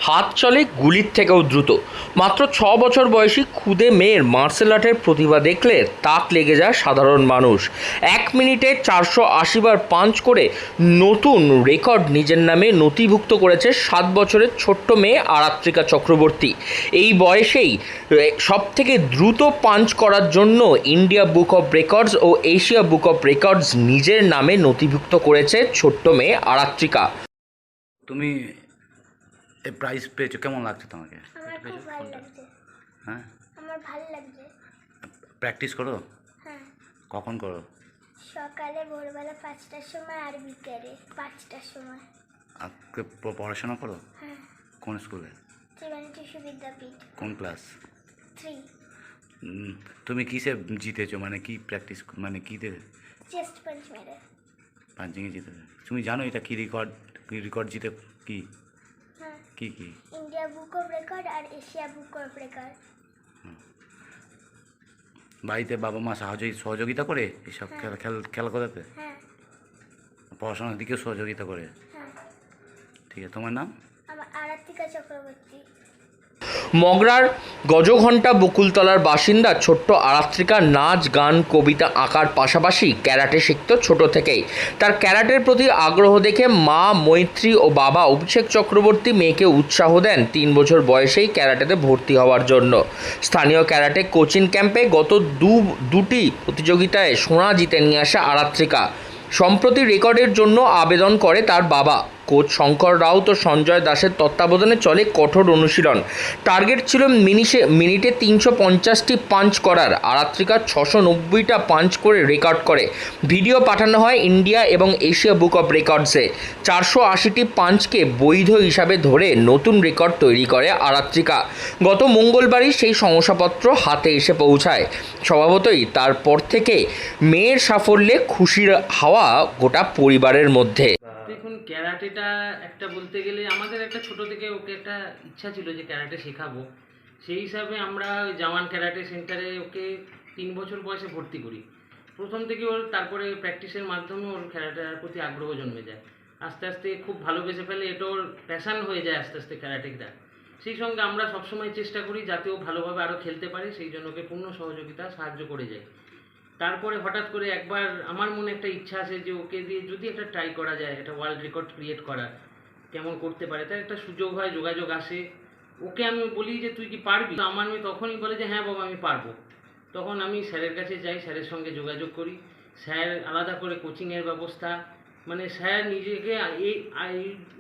হাত চলে গুলির থেকেও দ্রুত। মাত্র 6 বছর বয়সী খুদে মেয়ের মার্শাল আর্টের প্রতিভা দেখলে তাক লেগে যায় সাধারণ মানুষ। 1 মিনিটে 480 বার পাঞ্চ করে নতুন রেকর্ড নিজের নামে নথিভুক্ত করেছে 7 বছরের ছোট্ট মেয়ে আরাত্রিকা চক্রবর্তী। এই বয়সেই সবথেকে দ্রুত পাঞ্চ করার জন্য ইন্ডিয়া বুক অফ রেকর্ডস ও এশিয়া বুক অফ রেকর্ডস নিজের নামে নথিভুক্ত করেছে ছোট্ট মেয়ে আরাত্রিকা। তুমি এই প্রাইজ পেয়েছো, কেমন লাগছে তোমাকে? আমার খুব ভালো লাগছে। হ্যাঁ, আমার ভালো লাগছে। প্র্যাকটিস করো? হ্যাঁ, কখন করো? সকালে ভোরবেলা 5টার সময় আর বিকেলে 5টার সময়। আর পড়াশোনা করো? হ্যাঁ। কোন স্কুলে? ত্রিবেণী শিশু বিদ্যাপীঠ। কোন ক্লাস? 3। তুমি কিসে জিতেছো, মানে কি প্র্যাকটিস, মানে কিতে? চেস্ট পাঞ্চ মেরে। পাঞ্চিংয়ে জিতেছো? তুমি জানো এটা কি রেকর্ড জিতে? কি হ্যাঁ, কি কি? ইন্ডিয়া বুক অফ রেকর্ড আর এশিয়া বুক অফ রেকর্ড। বাড়িতে বাবা মা সহযোগিতা করে এসব খেলা করাতে? হ্যাঁ। পড়াশোনার দিকেও সহযোগিতা করে? হ্যাঁ। ঠিক আছে, তোমার নাম? আমার আরাত্রিকা চক্রবর্তী। মগরার গজঘণ্টা বকুলতলার বাসিন্দা ছোট্ট আরাত্রিকা নাচ, গান, কবিতা আঁকার পাশাপাশি ক্যারাটে শিখত ছোট থেকেই। তার ক্যারাটের প্রতি আগ্রহ দেখে মা মৈত্রী ও বাবা অভিষেক চক্রবর্তী মেয়েকে উৎসাহ দেন 3 বছর বয়সেই ক্যারাটেতে ভর্তি হওয়ার জন্য। স্থানীয় ক্যারাটে কোচিং ক্যাম্পে গত দুটি প্রতিযোগিতায় সোনা জিতে নিয়ে আসে আরাত্রিকা। সম্প্রতি রেকর্ডের জন্য আবেদন করে তার বাবা। কোচ শঙ্কর রাউত ও সঞ্জয় দাসের তত্ত্বাবধানে চলে কঠোর অনুশীলন। টার্গেট ছিল মিনিটে 350টি পাঞ্চ করার। আরাত্রিকা 690টা পাঞ্চ করে রেকর্ড করে। ভিডিও পাঠানো হয় ইন্ডিয়া এবং এশিয়া বুক অফ রেকর্ডসে। 480টি পাঞ্চকে বৈধ হিসাবে ধরে নতুন রেকর্ড তৈরি করে আরাত্রিকা। গত মঙ্গলবারই সেই শংসাপত্র হাতে এসে পৌঁছায়। স্বভাবতই তারপর থেকে মেয়ের সাফল্যে খুশির হাওয়া গোটা পরিবারের মধ্যে। দেখুন, ক্যারাটেটা একটা বলতে গেলে আমাদের একটা ছোট থেকে ওকে একটা ইচ্ছা ছিল যে ক্যারাটে শেখাবো। সেই হিসাবে আমরা ওই জওয়ান ক্যারাটে সেন্টারে ওকে 3 বছর বয়সে ভর্তি করি। প্রথম থেকে ওর তারপরে প্র্যাকটিসের মাধ্যমে ওর ক্যারাটের প্রতি আগ্রহ জন্মে যায়। আস্তে আস্তে খুব ভালোবেসে ফেলে, এটা ওর প্যাশান হয়ে যায় আস্তে আস্তে ক্যারাটেটা। সেই সঙ্গে আমরা সবসময় চেষ্টা করি যাতে ও ভালোভাবে আরও খেলতে পারে, সেই জন্য ওকে পূর্ণ সহযোগিতা সাহায্য করে যাই। তারপরে হঠাৎ করে একবার আমার মনে একটা ইচ্ছা আছে যে ওকে দিয়ে যদি একটা ট্রাই করা যায়, একটা ওয়ার্ল্ড রেকর্ড ক্রিয়েট করার, কেমন করতে পারে, তার একটা সুযোগ হয়, যোগাযোগ আসে। ওকে আমি বলি যে তুই কি পারবি? আমার মেয়ে তখনই বলে যে হ্যাঁ বাবা আমি পারবো। তখন আমি স্যারের কাছে যাই, স্যারের সঙ্গে যোগাযোগ করি। স্যার আলাদা করে কোচিংয়ের ব্যবস্থা, মানে স্যার নিজেকে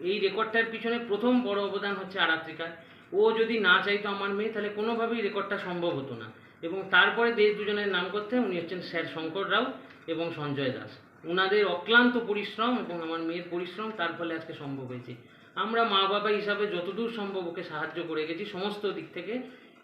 এই রেকর্ডটার পিছনে প্রথম বড় অবদান হচ্ছে আরাত্রিকার। ও যদি না চাইতো আমার মেয়ে, তাহলে কোনোভাবেই রেকর্ডটা সম্ভব হতো না। এবং তারপরে দুজনের নাম করতে উনি হচ্ছেন স্যার শঙ্কর রাও এবং সঞ্জয় দাস। ওনাদের অক্লান্ত পরিশ্রম এবং আমার মেয়ের পরিশ্রম, তার ফলে আজকে সম্ভব হয়েছে। আমরা মা বাবা হিসাবে যতদূর সম্ভব ওকে সাহায্য করে গেছি সমস্ত দিক থেকে।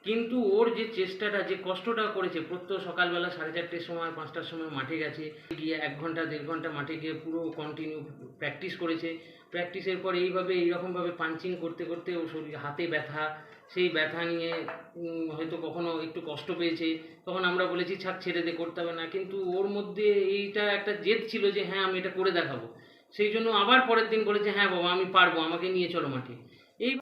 কিন্তু ওর যে চেষ্টাটা, যে কষ্টটা করেছে, প্রত্যহ সকালবেলা 4:30টার সময় 5টার সময় মাঠে গেছে, গিয়ে 1 ঘন্টা 1.5 ঘন্টা মাঠে গিয়ে পুরো কন্টিনিউ প্র্যাকটিস করেছে। প্র্যাকটিসের পর এইরকমভাবে পাঞ্চিং করতে করতে ওর শরীর হাতে ব্যথা, সেই ব্যথা নিয়ে হয়তো কখনো একটু কষ্ট পেয়েছে। তখন আমরা বলেছি ছাড়, ছেড়ে দে, করতে হবে না। কিন্তু ওর মধ্যে এইটা একটা জেদ ছিল যে হ্যাঁ আমি এটা করে দেখাবো। সেই জন্য আবার পরের দিন বলেছে হ্যাঁ বাবা আমি পারবো, আমাকে নিয়ে চলো মাঠে। এই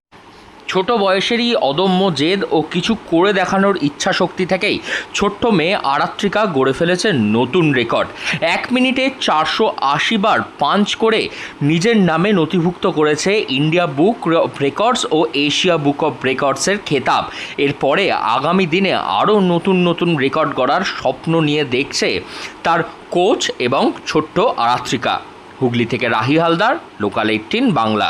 ছোট বয়সেরই অদম্য জেদ ও কিছু করে দেখানোর ইচ্ছা শক্তি থেকেই ছোট্ট মেয়ে আরাত্রিকা গড়ে ফেলেছে নতুন রেকর্ড। 1 মিনিটে 480 বার পাঞ্চ করে নিজের নামে নথিভুক্ত করেছে ইন্ডিয়া বুক অফ রেকর্ডস ও এশিয়া বুক অফ রেকর্ডসের খেতাব। এরপরে আগামী দিনে আরও নতুন রেকর্ড গড়ার স্বপ্ন নিয়ে দেখছে তার কোচ এবং ছোট্ট আরাত্রিকা। হুগলি থেকে রাহি হালদার, লোকাল 18 বাংলা।